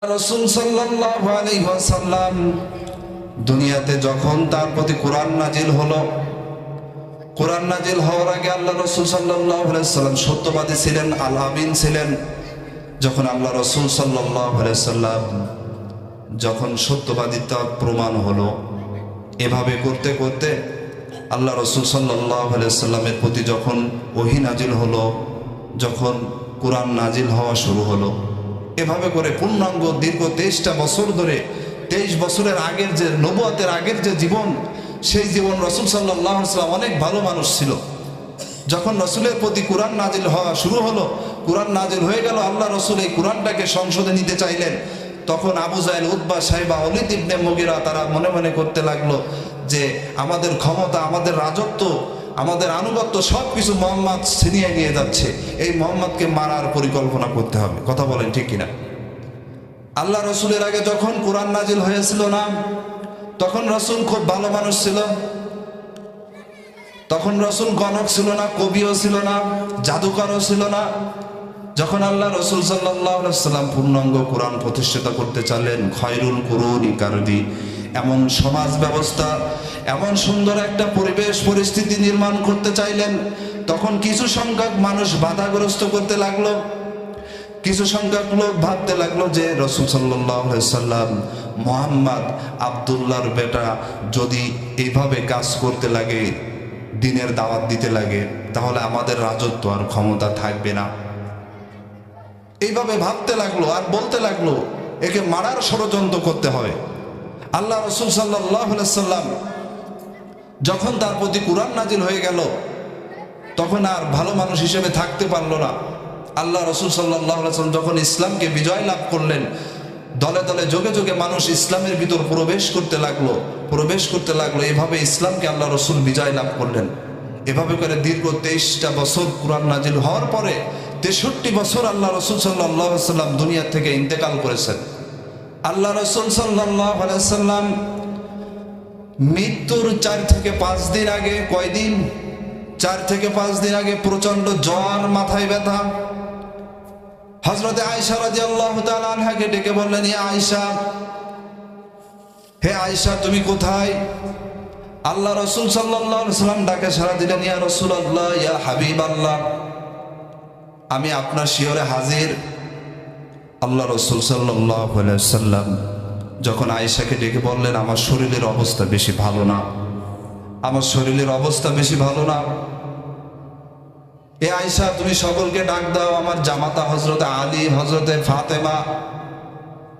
রাসূল সাল্লাল্লাহু আলাইহি ওয়াসাল্লাম দুনিয়াতে যখন তার প্রতি কোরআন নাজিল হলো, কোরআন নাজিল হওয়ার আগে আল্লাহ রাসূল সাল্লাল্লাহু আলাইহি ওয়াসাল্লাম সত্যবাদী ছিলেন, আল আমিন ছিলেন। যখন আল্লাহ রাসূল সাল্লাল্লাহু আলাইহি ওয়াসাল্লাম যখন সত্যবাদিতা প্রমাণ হলো, এভাবে করতে করতে আল্লাহ রাসূল সাল্লাল্লাহু আলাইহি ওয়াসাল্লামের প্রতি যখন ওহী নাজিল হলো, যখন কোরআন নাজিল হওয়া শুরু হলো, এভাবে করে পূর্ণাঙ্গ দীর্ঘ 23টা বছর ধরে 23 বছরের আগের যে নবুয়তের আগের যে জীবন, সেই জীবন রাসূল সাল্লাল্লাহু আলাইহি ওয়াসাল্লাম অনেক ভালো মানুষ ছিল। যখন রাসূলের প্রতি কোরআন নাজিল হওয়া শুরু হলো, কোরআন নাজিল হয়ে গেল, আল্লাহ রাসূল এই কোরআনটাকে সংসদে নিতে চাইলেন। তখন আবু জাহেল, উতবা, সাইবা, ওলীদ ইবনে মুগীরা তারা মনে মনে করতে লাগলো যে আমাদের ক্ষমতা, আমাদের রাজত্ব, আমাদের আনুগত্য সবকিছু মুহাম্মদ ছিনিয়ে নিয়ে যাচ্ছে, এই মুহাম্মদকে মারার পরিকল্পনা করতে হবে। কথা বলেন ঠিক কিনা? আল্লাহ রসুলের আগে যখন কোরআন নাজিল হয়েছিল না, তখন রসুল খুব ভালো মানুষ ছিল। তখন রসুল গণক ছিল না, কবিও ছিল না, জাদুকরও ছিল না। যখন আল্লাহ রসুল সাল্লাল্লাহু আলাইহি ওয়াসাল্লাম পূর্ণাঙ্গ কোরআন প্রতিষ্ঠিত করতে চাইলেন, খয়রুল কুরুনি কারবি, এমন সমাজ ব্যবস্থা, এমন সুন্দর একটা পরিবেশ পরিস্থিতি নির্মাণ করতে চাইলেন, তখন কিছু সংখ্যক মানুষ বাধাগ্রস্ত করতে লাগলো। কিছু সংখ্যক লোক ভাবতে লাগলো যে রাসূল সাল্লাল্লাহু আলাইহি ওয়াসাল্লাম মুহাম্মদ আব্দুল্লাহর বেটা যদি এইভাবে কাজ করতে লাগে, দ্বীনের দাওয়াত দিতে লাগে, তাহলে আমাদের রাজত্ব আর ক্ষমতা থাকবে না। এইভাবে ভাবতে লাগলো আর বলতে লাগলো একে মারার ষড়যন্ত্র করতে হবে। আল্লাহ রাসূল সাল্লাল্লাহু আলাইহি ওয়াসাল্লাম যখন তার প্রতি কোরআন নাজিল হয়ে গেল, তখন আর ভালো মানুষ হিসেবে থাকতে পারলো না। আল্লাহ রাসূল সাল্লাল্লাহু আলাইহি ওয়াসাল্লাম যখন ইসলামকে বিজয় লাভ করলেন, দলে দলে যোগে যোগে মানুষ ইসলামের ভিতর প্রবেশ করতে লাগলো। এভাবে ইসলামকে আল্লাহ রাসূল বিজয় লাভ করলেন। এভাবে করে দীর্ঘ 23টা বছর কোরআন নাজিল হওয়ার পরে 63 বছর আল্লাহ রাসূল সাল্লাল্লাহু আলাইহি ওয়াসাল্লাম দুনিয়া থেকে ইন্তেকাল করেছেন। আল্লাহ রাসূল সাল্লাল্লাহু আলাইহি ওয়াসাল্লাম মৃত্যুর 4 থেকে 5 দিন আগে, কয়দিন? 4 থেকে 5 দিন আগে প্রচন্ড জ্বর, মাথায় ব্যথা। হযরতে আয়েশা রাদিয়াল্লাহু তাআলা আনহাকে ডেকে বললেন, ইয়া আয়েশা, হে আয়েশা তুমি কোথায়? আল্লাহ রাসূল সাল্লাল্লাহু আলাইহি ওয়াসাল্লাম ডাকে সাড়া দিলেন, ইয়া রাসূলুল্লাহ, ইয়া হাবিবাল্লাহ, আমি আপনার শিয়রে হাজির। আল্লাহ রাসূল সাল্লাল্লাহু আলাইহি ওয়াসাল্লাম যখন আয়েশাকে ডেকে বললেন, আমার শরীরের অবস্থা বেশি ভালো না, আমার শরীরের অবস্থা বেশি ভালো না। এ আয়েশা তুমি সকলকে ডাক দাও, আমার জামাতা হযরতে আলী, হযরতে ফাতেমা,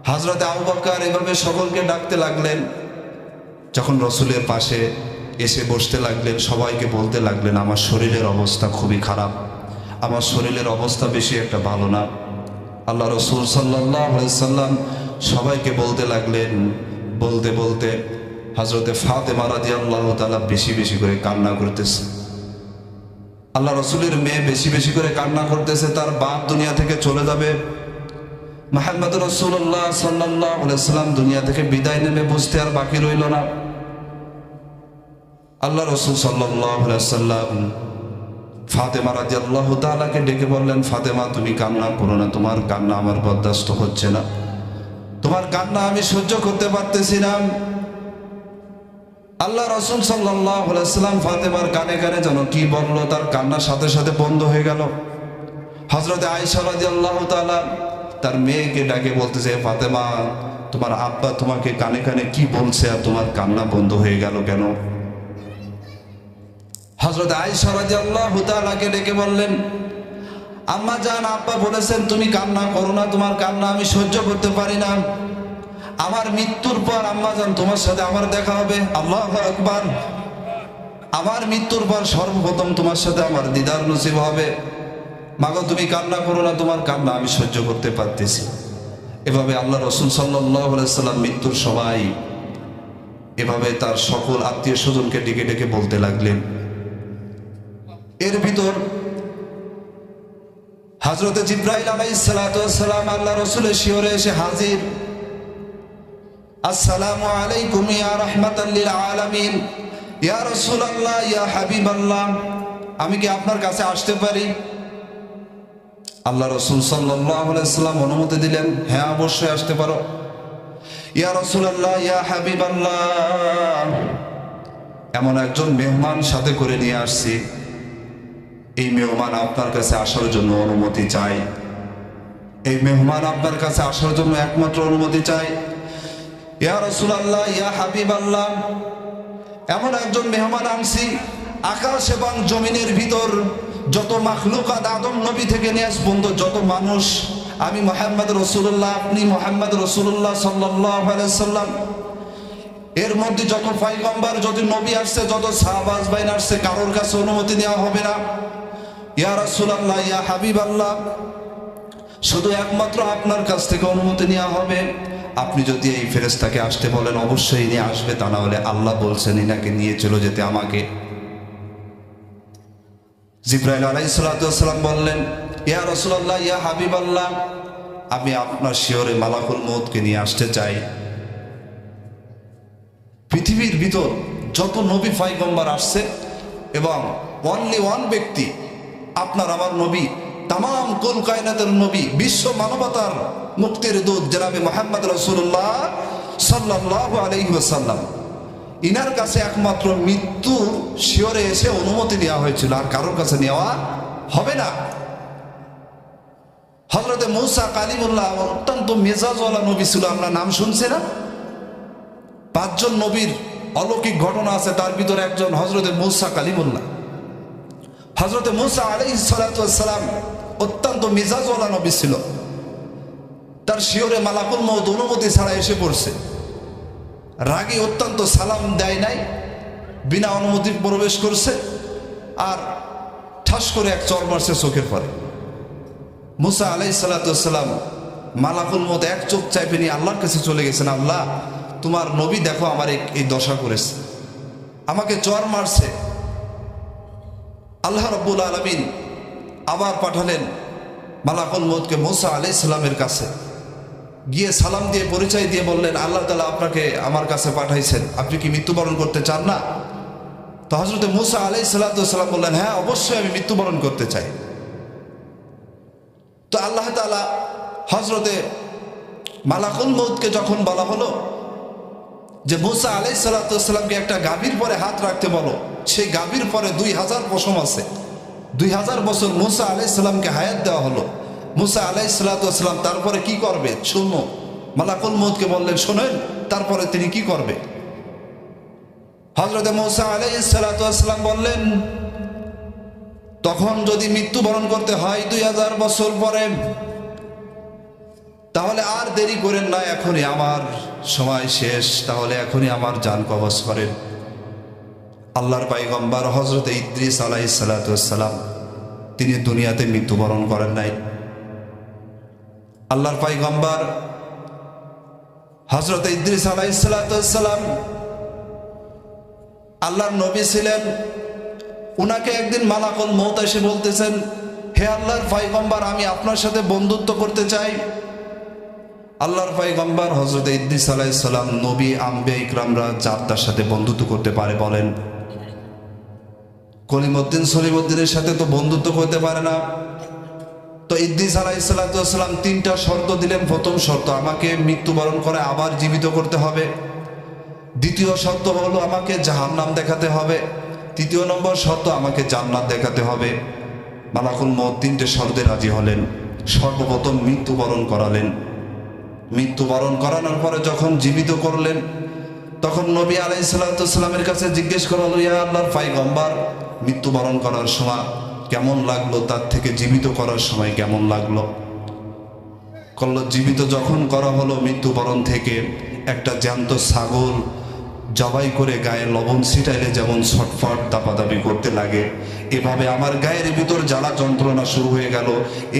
হযরতে আবু বকর, এভাবে সকলকে ডাকতে লাগলেন। যখন রাসূলের পাশে এসে বসতে লাগলেন, সবাইকে বলতে লাগলেন, আমার শরীরের অবস্থা খুবই খারাপ, আমার শরীরের অবস্থা বেশি একটা ভালো না। আল্লাহ রাসূল সাল্লাল্লাহু আলাইহি ওয়াসাল্লাম সবাইকে বলতে লাগলেন। বলতে বলতে হযরতে ফাতেমা রাদিয়াল্লাহু তাআলা বেশি বেশি করে কান্না করতেছে। আল্লাহ রাসূলের মেয়ে বেশি বেশি করে কান্না করতেছে, তার বাপ দুনিয়া থেকে চলে যাবে। মুহাম্মদুর রাসূলুল্লাহ সাল্লাল্লাহু আলাইহি ওয়াসাল্লাম দুনিয়া থেকে বিদায় নেবে, বুঝতে আর বাকি রইল না। আল্লাহ রাসূল সাল্লাল্লাহু আলাইহি ওয়াসাল্লাম ফাতেমা রাদিয়াল্লাহু তাআলাকে ডেকে বললেন, ফাতেমা তুমি কান্না করো না, তোমার কান্না আমার বরদাস্ত হচ্ছে না, তোমার কান্না আমি সহ্য করতে পারতেছি না। আল্লাহ রাসূল সাল্লাল্লাহু আলাইহি ওয়াসাল্লাম ফাতেমার কানে কানে যেন কি বললো, তার কান্নার সাথে সাথে বন্ধ হয়ে গেল। হযরতে আয়েশা রাদিয়াল্লাহু তাআলা তার মেয়েকে ডাকে বলতেছে, ফাতেমা তোমার আব্বা তোমাকে কানে কানে কি বলছে আর তোমার কান্না বন্ধ হয়ে গেল কেন? হযরতে আয়েশা রাদিয়াল্লাহু তাআলাকে ডেকে বললেন, আম্মা জান, আব্বা বলেছেন তুমি কান্না করো না, তোমার কান্না আমি সহ্য করতে পারি না। আমার মৃত্যুর পর আম্মা জান তোমার সাথে আমার দেখা হবে। আল্লাহু আকবার। আমার মৃত্যুর পর সর্বপ্রথম তোমার সাথে আমার দিদার নসিব হবে। মাগো তুমি কান্না করো না, তোমার কান্না আমি সহ্য করতে পারতেছি। এভাবে আল্লাহ রাসূল সাল্লাল্লাহু আলাইহি ওয়াসাল্লাম মৃত্যুর সময় এভাবে তার সকল আত্মীয় স্বজনকে ডেকে ডেকে বলতে লাগলেন। এর ভিতর হযরতে জিবরাইল আলাইহিস সালাতু ওয়াস সালাম আল্লাহ রাসূলের শিয়রে এসে হাজির। আসসালামু আলাইকুম ইয়া রাহমাতাল লিল আলামিন, ইয়া রাসূলুল্লাহ, ইয়া হাবিবাল্লাহ, আমি কি আপনার কাছে আসতে পারি? আল্লাহ রাসূল সাল্লাল্লাহু আলাইহি ওয়াসাল্লাম অনুমতি দিলেন, হ্যাঁ অবশ্যই আসতে পারো। ইয়া রাসূলুল্লাহ, ইয়া হাবিবাল্লাহ, এমন একজন মেহমান সাথে করে নিয়ে আসছি, এই মেহমান আপনার কাছে আসার জন্য অনুমতি চাই। এই মেহমান আপনার কাছে আসার জন্য একমাত্র অনুমতি চাই। ইয়া রাসূলুল্লাহ, ইয়া হাবিবাল্লাহ, এমন একজন মেহমান আনছি, আকাশ এবং জমিনের ভিতর যত মাখলুকাত আদম নবী থেকে নিয়ে পর্যন্ত যত মানুষ, আমি মুহাম্মদ রাসূলুল্লাহ, আপনি মুহাম্মদ রাসূলুল্লাহ সাল্লাল্লাহু আলাইহি সাল্লাম, এর মধ্যে যত পয়গম্বর, যত নবী আসছে, যত সাহাবা আজমাইন আসছে, কারোর কাছে অনুমতি নেওয়া হবে না। ইয়া রাসূলুল্লাহ, ইয়া হাবিবাল্লাহ, শুধু একমাত্র আপনার কাছ থেকে অনুমতি নেওয়া হবে। আপনি যদি এই ফেরেশতাকে আসতে বলেন অবশ্যই নিয়ে আসবে, তা না হলে আল্লাহ বলছেন ইনাকে নিয়ে চলে যেতে আমাকে। জিবরাইল আলাইহিস সালাতু ওয়াস সালাম বললেন, ইয়া রাসূলুল্লাহ, ইয়া হাবিবাল্লাহ, আমি আপনার শিয়রে মালাকুল মউতকে নিয়ে আসতে চাই। পৃথিবীর ভিতর যত নবী পয়গম্বর আসছে এবং অনলি ওয়ান ব্যক্তি আপনার আমার নবী, তামাম কুল কায়নাতের নবী, বিশ্ব মানবতার মুক্তির দূত জনাবে মুহাম্মদ রাসূলুল্লাহ সাল্লাল্লাহু আলাইহি ওয়াসাল্লাম, ইনার কাছে একমাত্র মৃত্যুর শিয়রে এসে অনুমতি নেওয়া হয়েছিল, আর কারোর কাছে নেওয়া হবে না। হযরতে মূসা কালিমুল্লাহ অত্যন্ত মেজাজওয়ালা নবী ছিল, আমরা নাম শুনছি না? 5 জন নবীর অলৌকিক ঘটনা আছে, তার ভিতরে একজন হযরতে মূসা কালিমুল্লাহ। হযরতে মূসা আলাইহিস সালাতু ওয়াস সালাম অত্যন্ত মেজাজওয়ালা নবী ছিল। তার শিয়রে মালাকুল মউত অনুমতি ছাড়া এসে পড়ছে, রাগে অত্যন্ত সালাম দেয় নাই, বিনা অনুমতি প্রবেশ করছে, আর ঠাস করে এক চর মারছে চোখের পরে। মূসা আলাইহিস সালাতু ওয়াস সালাম মালাকুল মউত এক চোখ চাইপে নিয়ে আল্লাহর কাছে চলে গেছেন, আল্লাহ তোমার নবী দেখো আমার এই দশা করেছে, আমাকে চর মারছে। আল্লাহ রাব্বুল আলামিন আবার পাঠালেন মালাকুল মউতকে মূসা আলাইহিস সালামের কাছে, গিয়ে সালাম দিয়ে পরিচয় দিয়ে বললেন, আল্লাহ তাআলা আপনাকে আমার কাছে পাঠাইছেন, আপনি কি মৃত্যুবরণ করতে চান না? তো হযরতে মূসা আলাইহিস সালাতু ওয়াস সালাম বললেন, হ্যাঁ অবশ্যই আমি মৃত্যুবরণ করতে চাই। তো আল্লাহ তাআলা হযরতে মালাকুল মউতকে যখন বলা হলো যে মূসা আলাইহিস সালাতু ওয়াস সালামকে একটা গাভীর পরে হাত রাখতে বলো, সেই গাভীর পরে 2000 পশম আছে, 2000 বছর মূসা আলাইহিস সালামকে হায়াত দেওয়া হলো। মূসা আলাইহিস সালাতু ওয়াস সালাম তারপরে কি করবে শুনো, মালাকুল মউতকে বললেন শোনেন তারপরে তিনি কি করবে। হযরতে মূসা আলাইহিস সালাতু ওয়াস সালাম বললেন, তখন যদি মৃত্যুবরণ করতে হয় 2000 বছর পরে, তাহলে আর দেরি করেন না, এখনই আমার সময় শেষ, তাহলে এখনই আমার জান কবজ করেন। আল্লাহর পয়গম্বর হযরতে ইদ্রিস আলাইহিস সালাতু ওয়াস সালাম তিনি দুনিয়াতে মৃত্যুবরণ করেন নাই। আল্লাহর পয়গম্বর হযরতে ইদ্রিস আলাইহিস সালাতু ওয়াস সালাম আল্লাহর নবী ছিলেন। উনাকে একদিন মালাকুল মউত এসে বলতেছেন, হে আল্লাহর পয়গম্বর, আমি আপনার সাথে বন্ধুত্ব করতে চাই। আল্লাহর পয়গম্বর হযরতে ইদ্রিস আলাইহিস সালাম নবী আম্বিয়া ইকরামরা যার তার সাথে বন্ধুত্ব করতে পারে বলেন? কলিমউদ্দিন সলিমউদ্দিনের সাথে তো বন্ধুত্ব করতে পারে না। তো ইদ্রিস আলাইহিস সালাতু ওয়াস সালাম 3টা শর্ত দিলেন। প্রথম শর্ত, আমাকে মৃত্যুবরণ করে আবার জীবিত করতে হবে। দ্বিতীয় শর্ত হলো আমাকে জাহান্নাম দেখাতে হবে। তৃতীয় নম্বর শর্ত, আমাকে জান্নাত দেখাতে হবে। মালাকুল মউত 3টে শর্তে রাজি হলেন। সর্বপ্রথম মৃত্যুবরণ করালেন। মৃত্যুবরণ করানোর পরে যখন জীবিত করলেন, তখন নবী আলাইহিস সালাতু ওয়াস সালামের কাছে জিজ্ঞেস করা হলো, ইয়া আল্লাহর পয়গম্বর, মৃত্যুবরণ করার সময় কেমন লাগলো, তার থেকে জীবিত করার সময় কেমন লাগলো? করলো, জীবিত যখন করা হলো, মৃত্যুবরণ থেকে একটা জ্যান্ত ছাগল জবাই করে গায়ে লবণ ছিটাইলে যেমন ছটফট দাপাদাপি করতে লাগে, এভাবে আমার গায়ের ভিতর জ্বালা যন্ত্রণা শুরু হয়ে গেল।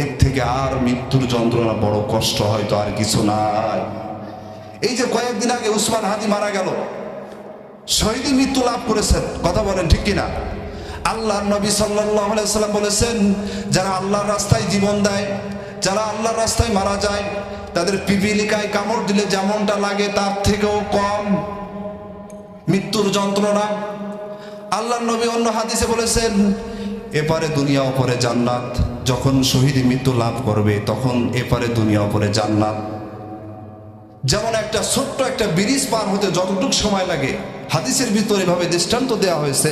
এর থেকে আর মৃত্যুর যন্ত্রণা বড় কষ্ট হয়তো আর কিছু নাই। এই যে কয়েকদিন আগে উসমান হাদি মারা গেল, শহীদি মৃত্যু লাভ করেছেন, কথা বলেন ঠিক কিনা? আল্লাহর নবী সাল্লাল্লাহু আলাইহি ওয়াসাল্লাম বলেছেন, যারা আল্লাহর রাস্তায় জীবন দেয়, যারা আল্লাহর রাস্তায় মারা যায়, তাদের পিপিলিকায় কামড় দিলে যেমনটা লাগে তার থেকেও কম মৃত্যুর যন্ত্রণা। আল্লাহর নবী অন্য হাদিসে বলেছেন, এপারে দুনিয়া ওপরে জান্নাত। যখন শহীদি মৃত্যু লাভ করবে তখন এপারে দুনিয়া ওপরে জান্নাত। যেমন একটা ছোট্ট একটা ব্রিজ পার হতে যতটুকু সময় লাগে, হাদিসের ভিতর এভাবে দৃষ্টান্ত দেওয়া হয়েছে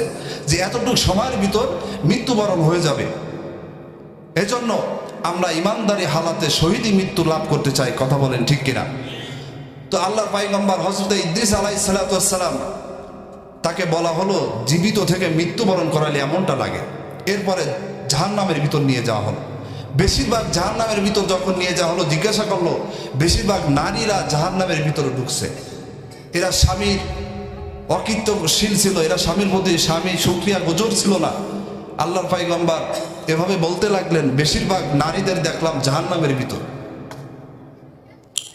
যে এতটুকু সময়ের ভিতর মৃত্যুবরণ হয়ে যাবে। এজন্য আমরা ইমানদারি হালাতে শহীদি মৃত্যু লাভ করতে চাই, কথা বলেন ঠিক কিনা? তো আল্লাহর পয়গম্বর হযরত ইদ্রিস আলাইহিস সালাতু ওয়াস সালাম, তাকে বলা হলো জীবিত থেকে মৃত্যুবরণ করালে এমনটা লাগে। এরপরে জাহান্নামের ভিতর নিয়ে যাওয়া হলো। বেশিরভাগ জাহান্নামের ভিতর যখন নিয়ে যাওয়া হলো, জিজ্ঞাসা করলো, বেশিরভাগ নারীরা জাহান্নামের ভিতরে ঢুকছে। এরা স্বামীর অকৃত্যশীল ছিল, এরা স্বামীর প্রতি স্বামী শুকরিয়া গুজর ছিল না। আল্লাহর পয়গম্বর এভাবে বলতে লাগলেন, বেশিরভাগ নারীদের দেখলাম জাহান্নামের ভিতর।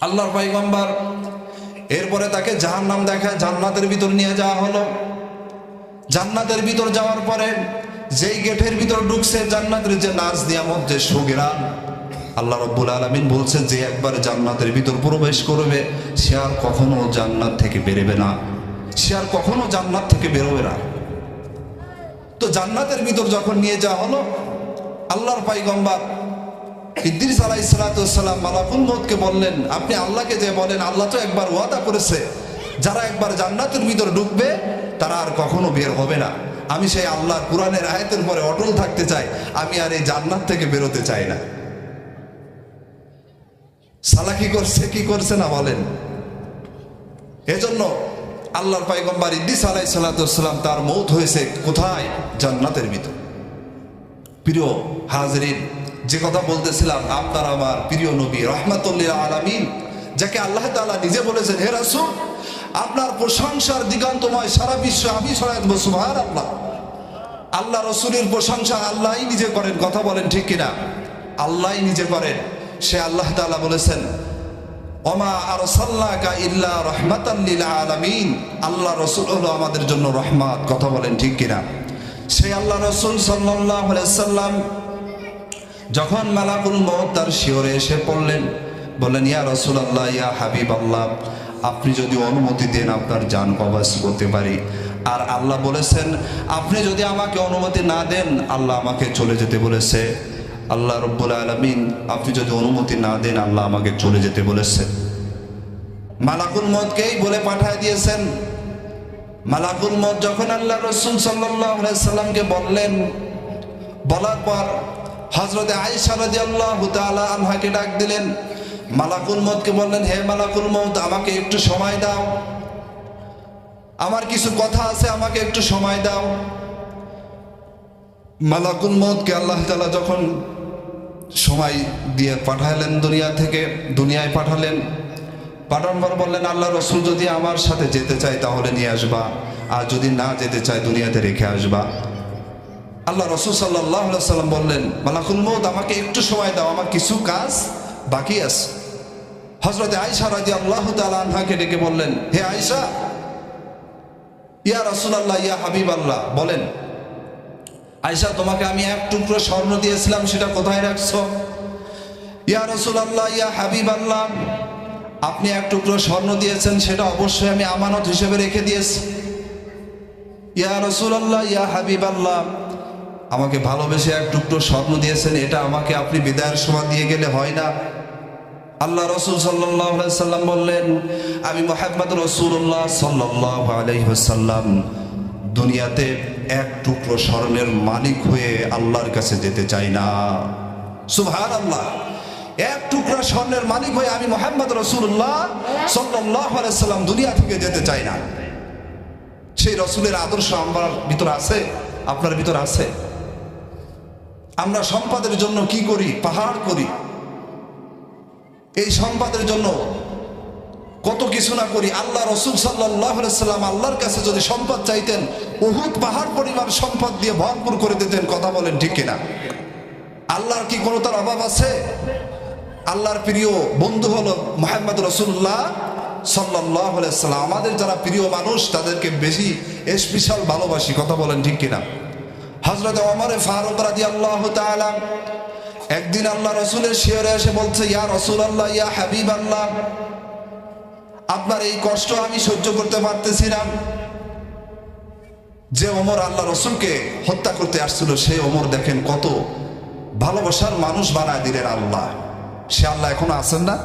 আল্লাহর পয়গম্বর এরপরে তাকে জাহান্নাম দেখায় জান্নাতের ভিতর নিয়ে যাওয়া হলো। জান্নাতের ভিতর যাওয়ার পরে যেই গেটের ভিতর ঢুকছে, জান্নাতের যে নাজ নিয়ামত, যে সুগরান, আল্লাহ রাব্বুল আলামিন বলছেন যে একবার জান্নাতের ভিতর প্রবেশ করবে সে আর কখনো জান্নাত থেকে বেরোবে না, সে আর কখনো জান্নাত থেকে বেরোবে না। তো জান্নাতের ভিতর যখন নিয়ে যাওয়া হলো, আল্লাহর পয়গম্বর ইদ্রিস আলাইহিস সালাতু ওয়াস সালাম মালাকুল মউতকে বললেন, আপনি আল্লাহকে যে বলেন, আল্লাহ তো একবার ওয়াদা করেছে যারা একবার জান্নাতের ভিতর ঢুকবে তারা আর কখনো বের হবে না। আমি সেই আল্লাহর কোরআনের আয়াতের পরে অটল থাকতে চাই, আমি আর এই জান্নাত থেকে বেরোতে চাই না। সালা কি করছে না বলেন? এজন্য আল্লাহর পয়গম্বর ইদ্রিস আলাইহিস সালাতু ওয়াস সালাম তার মউত হয়েছে কোথায়? জান্নাতের ভিতর। প্রিয় হাজিরিন, যে কথা বলতেছিলাম, আপনার আমার প্রিয় নবী রাহমাতুল লিল আলামিন, যাকে আল্লাহ তাআলা নিজে বলেছেন, হে রাসূল আপনার প্রশংসার দিগন্তময় সারা বিশ্ব আমি ছড়ায় দেব, সুবহানাল্লাহ। আল্লাহ রাসূলের প্রশংসা আল্লাহই নিজে করেন, কথা বলেন ঠিক কিনা? আল্লাহই নিজে করেন। সে আল্লাহ তাআলা বলেছেন, ওমা আরসালনাকা ইল্লা রাহমাতাল লিল আলামিন, আল্লাহ রাসূল হলো আমাদের জন্য রহমত, কথা বলেন ঠিক কিনা? সেই আল্লাহ রাসূল সাল্লাল্লাহু আলাইহি ওয়াসাল্লাম যখন মালাকুল মউত তার শিয়রে এসে পড়লেন, বললেন, ইয়া রাসূলুল্লাহ, ইয়া হাবিবাল্লাহ, আপনি যদি অনুমতি দেন আপনার জান কবজ করতে পারি। আর আল্লাহ বলেছেন, আপনি যদি আমাকে অনুমতি না দেন, আল্লাহ আমাকে চলে যেতে বলেছে। আল্লাহ রাব্বুল আলামিন আপনি যদি অনুমতি না দেন, আল্লাহ আমাকে চলে যেতে বলেছে। মালাকুল মউতকেই বলে পাঠিয়ে দিয়েছেন। মালাকুল মউত যখন আল্লাহ রাসূল সাল্লাল্লাহু আলাইহি সাল্লামকে বললেন, বলার পর হযরত আয়েশা রাদিয়াল্লাহু তাআলা আনহাকে ডাক দিলেন। মালাকুল মউতকে বললেন, হে মালাকুল মউত, আমাকে একটু সময় দাও, আমার কিছু কথা আছে, আমাকে একটু সময় দাও। মালাকুল মউতকে আল্লাহ তাআলা যখন সময় দিয়ে পাঠালেন, দুনিয়ায় পাঠালেন, পাঠানোর পর বললেন, আল্লাহ রাসূল যদি আমার সাথে যেতে চায় তাহলে নিয়ে আসবা, আর যদি না যেতে চায় দুনিয়াতে রেখে আসবা। আল্লাহ রাসূল সাল্লাল্লাহু আলাইহি ওয়াসাল্লাম বললেন, মালাকুল মউত আমাকে একটু সময় দাও, আমার কিছু কাজ বাকি আছে। হযরত আয়েশা রাদিয়াল্লাহু তাআলা আনহাকে ডেকে বললেন, হে আয়েশা, ইয়া রাসূলুল্লাহ, ইয়া হাবিবাল্লাহ, বলেন আয়েশা, তোমাকে আমি এক টুকরো স্বর্ণ দিয়েছিলাম, সেটা কোথায় রাখছো? ইয়া রাসূলুল্লাহ, ইয়া হাবিবাল্লাহ, আপনি এক টুকরো স্বর্ণ দিয়েছেন, সেটা অবশ্যই আমি আমানত হিসেবে রেখে দিয়েছি। ইয়া রাসূলুল্লাহ, ইয়া হাবিবাল্লাহ, আমাকে ভালোবেসে এক টুকরো স্বর্ণ দিয়েছেন, এটা আমাকে আপনি বিদায়ের সময় দিয়ে গেলে হয় না? আল্লাহ রাসূল সাল্লাল্লাহু আলাইহি ওয়াসাল্লাম বললেন, আমি মুহাম্মদ রাসূলুল্লাহ সাল্লাল্লাহু আলাইহি ওয়াসাল্লাম দুনিয়াতে এক টুকরো স্বর্ণের মালিক হয়ে আল্লাহর কাছে যেতে চাই না। সুবহানাল্লাহ, এক টুকরো স্বর্ণের মালিক হয়ে আমি মুহাম্মদ রাসূলুল্লাহ সাল্লাল্লাহু আলাইহি ওয়াসাল্লাম দুনিয়া থেকে যেতে চাই না। সেই রাসূলের আদর্শ আমার ভিতর আছে, আপনার ভিতর আছে। আমরা সম্পদের জন্য কি করি? পাহাড় করি। এই সম্পদের জন্য কত কিছু না করি। আল্লাহ রাসূল সাল্লাল্লাহু আলাইহি ওয়াসাল্লাম আল্লাহর কাছে যদি সম্পদ চাইতেন, উহুদ পাহাড় পরিমাণ সম্পদ দিয়ে ভরপুর করে দিতেন, কথা বলেন ঠিক কিনা? আল্লাহর কি কোনো তার অভাব আছে? আল্লাহর প্রিয় বন্ধু হলো মুহাম্মদ রাসূলুল্লাহ সাল্লাল্লাহু আলাইহি ওয়াসাল্লাম। আমাদের যারা প্রিয় মানুষ তাদেরকে বেশি স্পেশাল ভালোবাসি, কথা বলেন ঠিক কিনা? হযরত ওমর ফারুক রাদিয়াল্লাহু তাআলা একদিন আল্লাহ রাসূলের শিয়রে এসে বলছে, ইয়া রাসূলুল্লাহ, ইয়া হাবিবাল্লাহ, আপনার এই কষ্ট আমি সহ্য করতে পারতেছি না। যে ওমর আল্লাহ রাসূলকে হত্যা করতে আসছিল, সেই ওমর দেখেন কত ভালোবাসার মানুষ বানায় দিলেন আল্লাহ। সে আল্লাহ এখনো আছেন না?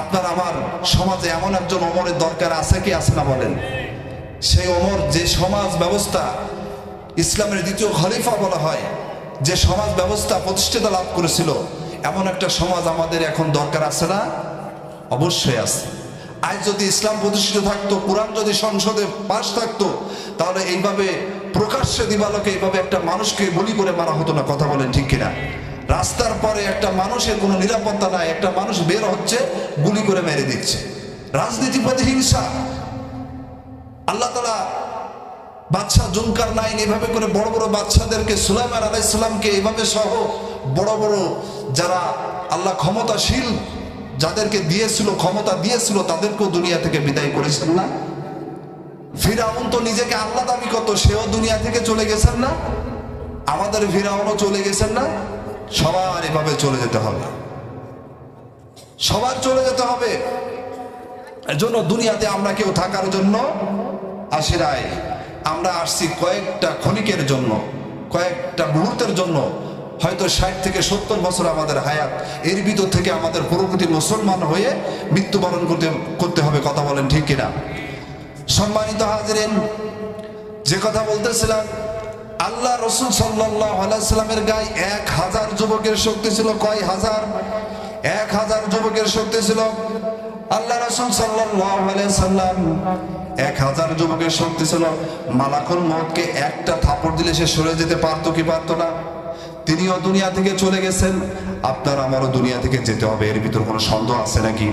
আপনার আমার সমাজে এমন একজন ওমরের দরকার আছে কি আছে না বলেন? সেই ওমর যে সমাজ ব্যবস্থা ইসলামের দ্বিতীয় খলিফা বলা হয়, যে সমাজ ব্যবস্থা প্রতিষ্ঠিত লাভ করেছিল, এমন একটা সমাজ আমাদের এখন দরকার আছে না? অবশ্যই আছে। আজ যদি ইসলাম প্রতিষ্ঠিত থাকতো, কোরআন যদি সংসদে পাশ থাকতো, তাহলে এইভাবে প্রকাশ্যে দিবালোকে এইভাবে একটা মানুষকে গুলি করে মারা হতো না। কথা বলেন ঠিক কিনা? রাস্তার পরে একটা মানুষের কোনো নিরাপত্তা নাই, একটা মানুষ বের হচ্ছে গুলি করে মেরে দিচ্ছে। রাজনীতি প্রতিহিংসা। আল্লাহ তাআলা বাদশাহ জুলকার নাইন এভাবে করে বড় বড় বাদশাদেরকে, সুলাইমান আলাইহিস সালামকে এইভাবে সহ বড় বড় যারা আল্লাহ ক্ষমতাশীল যাদেরকে দিয়েছিল, ক্ষমতা দিয়েছিল, তাদেরকেও দুনিয়া থেকে বিদায় করেছেন না? ফিরাউন তো নিজেকে আল্লাহ দাবি করত, সেও দুনিয়া থেকে চলে গেছেন না? আমাদের ফিরাউনও চলে গেছেন না? সবার এভাবে চলে যেতে হবে, সবার চলে যেতে হবে। এজন্য দুনিয়াতে আমরা কেউ থাকার জন্য আসি নাই। আমরা আসছি কয়েকটা ক্ষণিকের জন্য, কয়েকটা মুহূর্তের জন্য। হয়তো 60 থেকে 70 বছর আমাদের হায়াত, এর ভিতর থেকে আমাদের পুরোপুরি মুসলমান হয়ে মৃত্যুবরণ করতে হবে। কথা বলেন ঠিক কিনা? সম্মানিত হাজিরিন, যে কথা বলতেছিলাম, আল্লাহ রসুল সাল্লাল্লাহু আলাইহি সাল্লামের গায়ে 1000 যুবকের শক্তি ছিল। কয় হাজার? 1000 যুবকের শক্তি ছিল। আল্লাহ রসুল সাল্লাল্লাহু আলাইহি সাল্লাম 1000 যুবকের শক্তি ছিল। মালাকুল মউতকে একটা থাপড় দিলে সে সরে যেতে পারতো কি পারতো না? তিনিও দুনিয়া থেকে চলে গেছেন, আপনার আমারও দুনিয়া থেকে যেতে হবে। এর ভিতর কোনো সন্দেহ আছে নাকি?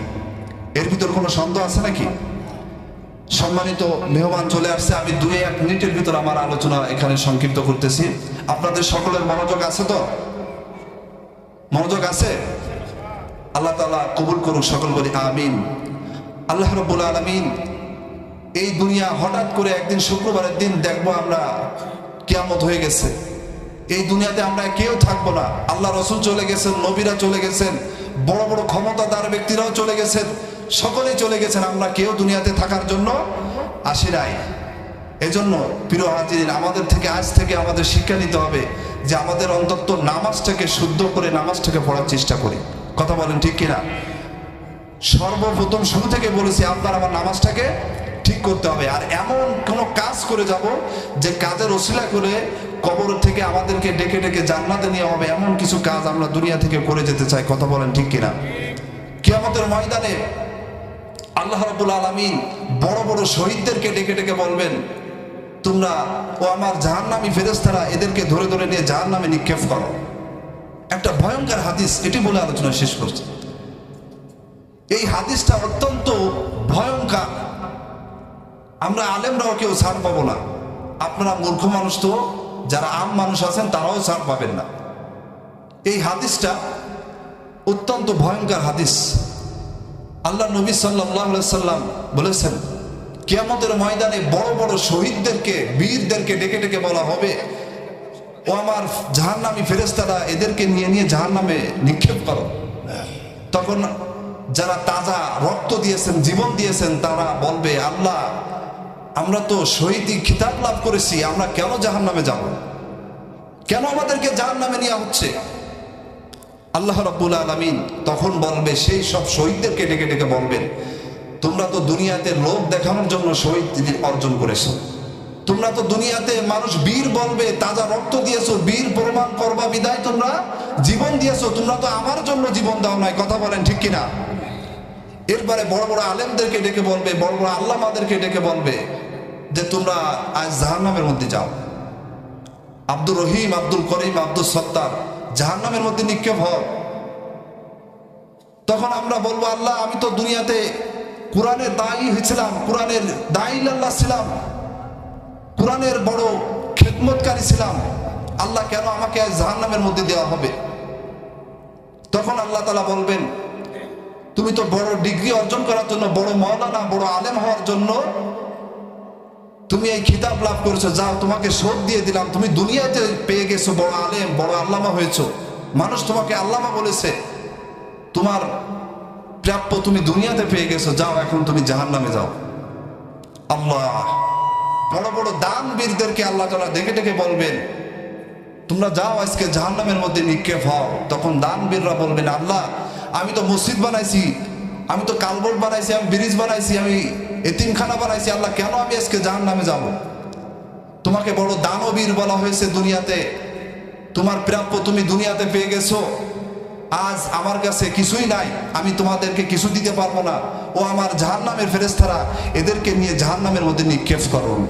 এর ভিতর কোনো সন্দেহ আছে নাকি? সম্মানিত মেহমান চলে আসছে, আমি 2-1 মিনিটের ভিতর আমার আলোচনা এখানে সংক্ষিপ্ত করতেছি। আপনাদের সকলের মনোযোগ আছে তো? মনোযোগ আছে? আল্লাহ তাআলা কবুল করুন, সকল বলি আমিন। আল্লাহ রাব্বুল আলামিন এই দুনিয়া হঠাৎ করে একদিন শুক্রবারের দিন দেখবো আমরা কিয়ামত হয়ে গেছে, এই দুনিয়াতে আমরা কেউ থাকবো না। আল্লাহ রসুল চলে গেছেন, নবীরা চলে গেছেন, বড় বড় ক্ষমতাদার ব্যক্তিরাও চলে গেছেন, সকলেই চলে গেছেন। আমরা কেউ দুনিয়াতে থাকার জন্য আসি নাই। এজন্য প্রিয় হাজিরিন, আমাদের থেকে আজ থেকে আমাদের শিক্ষা নিতে হবে যে আমাদের অন্তত নামাজটাকে শুদ্ধ করে নামাজটাকে পড়ার চেষ্টা করি। কথা বলেন ঠিক কিনা? সর্বপ্রথম শুরু থেকে বলেছি, আপনার আমার নামাজটাকে ঠিক করতে হবে। আর এমন কোনো কাজ করে যাব যে কাজের ওসিলা করে কবর থেকে আমাদেরকে ডেকে ডেকে জান্নাতে নিয়ে হবে, এমন কিছু কাজ আমরা দুনিয়া থেকে করে যেতে চাই। কথা বলেন ঠিক কিনা? কিয়ামতের ময়দানে আল্লাহ রাব্বুল আলামিন বড় বড় শহীদদেরকে ডেকে ডেকে বলবেন, তোমরা ও আমার জাহান্নামী ফেরেশতারা এদেরকে ধরে ধরে নিয়ে জাহান্নামে নিক্ষেপ করো। একটা ভয়ঙ্কর হাদিস, এটি বলে আলোচনা শেষ করছি। এই হাদিসটা অত্যন্ত ভয়ঙ্কর। আমরা আলেমরাও কেউ ছাড় পাবো না। আপনারা মূর্খ মানুষ, তো যারা আম মানুষ আছেন তারাও ছাড় পাবেন না। এই হাদিসটা অত্যন্ত ভয়ঙ্কর হাদিস। আল্লাহ নবী সাল্লাল্লাহু আলাইহি সাল্লাম বলেছেন, কিয়ামতের ময়দানে বড় বড় শহীদদেরকে, বীরদেরকে ডেকে ডেকে বলা হবে, ও আমার জাহান্নামী ফেরেশতারা এদেরকে নিয়ে নিয়ে জাহান্নামে নিক্ষেপ করো। তখন যারা তাজা রক্ত দিয়েছেন, জীবন দিয়েছেন, তারা বলবে, আল্লাহ আমরা তো শহীদি খিতাব লাভ করেছি, আমরা কেন জাহান্নামে যাব? কেন আমাদেরকে জাহান্নামে নেওয়া হচ্ছে? আল্লাহ রাব্বুল আলামিন তখন বলবে, সেই সব শহীদদেরকে ডেকে ডেকে বলবেন, তোমরা তো দুনিয়াতে লোক দেখানোর জন্য শহীদ অর্জন করেছো, তোমরা তো দুনিয়াতে মানুষ বীর বলবে, তাজা রক্ত দিয়েছো, বীর প্রমাণ করবা বিদায় তোমরা জীবন দিয়েছো, তোমরা তো আমার জন্য জীবন দাও নাই। কথা বলেন ঠিক কিনা? এরপরে বড় বড় আলেমদেরকে ডেকে বলবে, বড় বড় আল্লামাদেরকে ডেকে বলবে যে তোমরা আজ জাহান্নামের মধ্যে যাও। আব্দুর রহিম, আব্দুল করিম, আব্দুল সত্তার জাহান্নামের মধ্যে নিক্ষেপ হও। তখন আমরা বলবো, আল্লাহ আমি তো দুনিয়াতে কোরআনের দায়ী হয়েছিলাম, কোরআনের দায়ী আল্লাহ ছিলাম, কোরআনের বড় খেদমতকারী ছিলাম, আল্লাহ কেন আমাকে আজ জাহান্নামের মধ্যে দেওয়া হবে? তখন আল্লাহ তাআলা বলবেন, তুমি তো বড় ডিগ্রি অর্জন করার জন্য, বড় মাওলানা, বড় আলেম হওয়ার জন্য তুমি এই খিতাব লাভ করেছো, যাও তোমাকে শোধ দিয়ে দিলাম, তুমি দুনিয়াতে পেয়ে গেছো বড় আলেম, বড় আল্লামা হয়েছো, মানুষ তোমাকে আল্লামা বলেছে, তোমার প্রাপ্য তুমি দুনিয়াতে পেয়ে গেছো, যাও এখন তুমি জাহান্নামে যাও। আল্লাহ বড় বড় দানবীরদেরকে আল্লাহ তাআলা ডেকে ডেকে বলবেন, তোমরা যাও আজকে জাহান্নামের মধ্যে নিক্ষেপ হও। তখন দানবীররা বলবেন, আল্লাহ আমি তো মসজিদ বানাইছি, আমি তো কালবোর্ড বানাইছি, আমি ব্রিজ বানাইছি, আমি এতিমখানা বানাইছি, আল্লাহ কেন আমি আজকে জাহান্নামে যাব? তোমাকে বড় দানবীর বলা হয়েছে দুনিয়াতে, তোমার প্রাপ্য তুমি দুনিয়াতে পেয়ে গেছো, আজ আমার কাছে কিছুই নাই, আমি তোমাদেরকে কিছু দিতে পারবো না। ও আমার জাহান্নামের ফেরেশতারা, এদেরকে নিয়ে জাহান্নামের মধ্যে নিক্ষেপ করুন।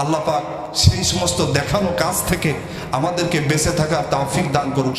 আল্লাহ পাক সেই সমস্ত দেখানো কাজ থেকে আমাদেরকে বেঁচে থাকার তৌফিক দান করুন।